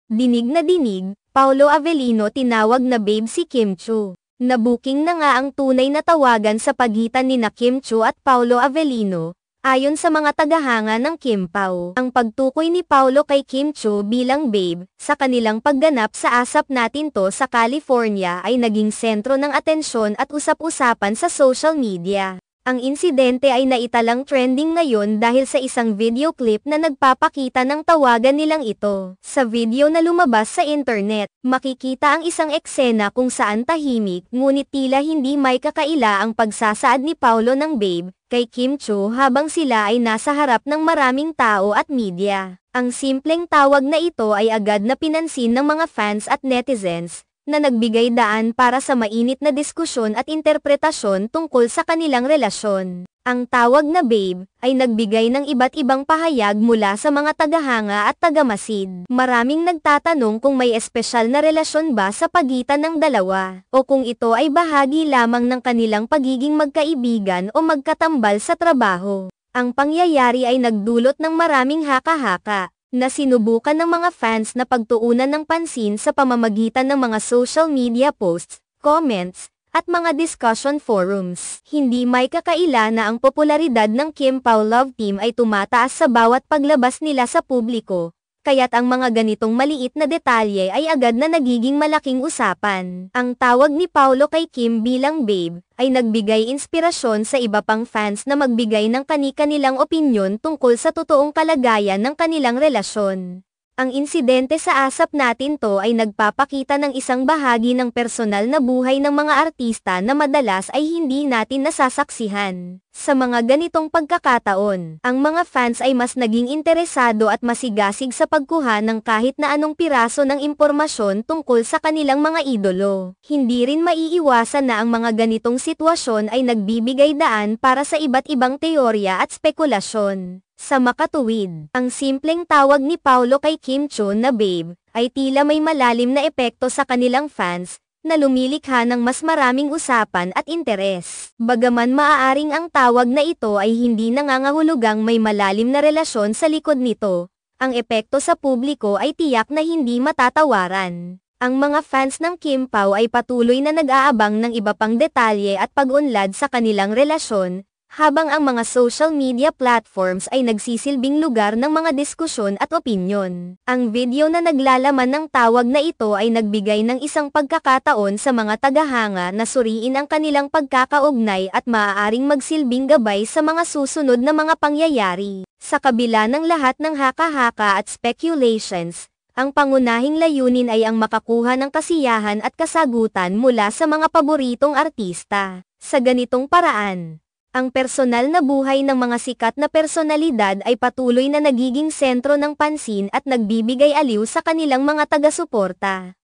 Dinig na dinig, Paolo Avellino tinawag na babe si Kim Chiu. Nabuking na nga ang tunay na tawagan sa pagitan ni Kim Chiu at Paolo Avellino, ayon sa mga tagahanga ng Kim Pao. Ang pagtukoy ni Paolo kay Kim Chiu bilang babe, sa kanilang pagganap sa Asap Natin To sa California ay naging sentro ng atensyon at usap-usapan sa social media. Ang insidente ay naitalang trending ngayon dahil sa isang video clip na nagpapakita ng tawagan nilang ito. Sa video na lumabas sa internet, makikita ang isang eksena kung saan tahimik ngunit tila hindi may kakaila ang pagsasaad ni Paolo ng babe kay Kim Chiu habang sila ay nasa harap ng maraming tao at media. Ang simpleng tawag na ito ay agad na pinansin ng mga fans at netizens, na nagbigay daan para sa mainit na diskusyon at interpretasyon tungkol sa kanilang relasyon. Ang tawag na babe ay nagbigay ng iba't ibang pahayag mula sa mga tagahanga at tagamasid. Maraming nagtatanong kung may espesyal na relasyon ba sa pagitan ng dalawa, o kung ito ay bahagi lamang ng kanilang pagiging magkaibigan o magkatambal sa trabaho. Ang pangyayari ay nagdulot ng maraming haka-haka, na sinubukan ng mga fans na pagtuunan ng pansin sa pamamagitan ng mga social media posts, comments, at mga discussion forums. Hindi may kakaila na ang popularidad ng Kim Pao Love Team ay tumataas sa bawat paglabas nila sa publiko, kaya't ang mga ganitong maliit na detalye ay agad na nagiging malaking usapan. Ang tawag ni Paolo kay Kim bilang babe ay nagbigay inspirasyon sa iba pang fans na magbigay ng kani-kanilang opinyon tungkol sa totoong kalagayan ng kanilang relasyon. Ang insidente sa Asap Natin To ay nagpapakita ng isang bahagi ng personal na buhay ng mga artista na madalas ay hindi natin nasasaksihan. Sa mga ganitong pagkakataon, ang mga fans ay mas naging interesado at masigasig sa pagkuha ng kahit na anong piraso ng impormasyon tungkol sa kanilang mga idolo. Hindi rin maiiwasan na ang mga ganitong sitwasyon ay nagbibigay daan para sa iba't ibang teorya at spekulasyon. Sa makatuwid, ang simpleng tawag ni Paolo kay Kim Chiu na babe ay tila may malalim na epekto sa kanilang fans, na lumilikha ng mas maraming usapan at interes. Bagaman maaaring ang tawag na ito ay hindi nangangahulugang may malalim na relasyon sa likod nito, ang epekto sa publiko ay tiyak na hindi matatawaran. Ang mga fans ng Kim Pao ay patuloy na nag-aabang ng iba pang detalye at pag-unlad sa kanilang relasyon, habang ang mga social media platforms ay nagsisilbing lugar ng mga diskusyon at opinyon. Ang video na naglalaman ng tawag na ito ay nagbigay ng isang pagkakataon sa mga tagahanga na suriin ang kanilang pagkakaugnay at maaaring magsilbing gabay sa mga susunod na mga pangyayari. Sa kabila ng lahat ng haka-haka at speculations, ang pangunahing layunin ay ang makakuha ng kasiyahan at kasagutan mula sa mga paboritong artista. Sa ganitong paraan, ang personal na buhay ng mga sikat na personalidad ay patuloy na nagiging sentro ng pansin at nagbibigay aliw sa kanilang mga taga-suporta.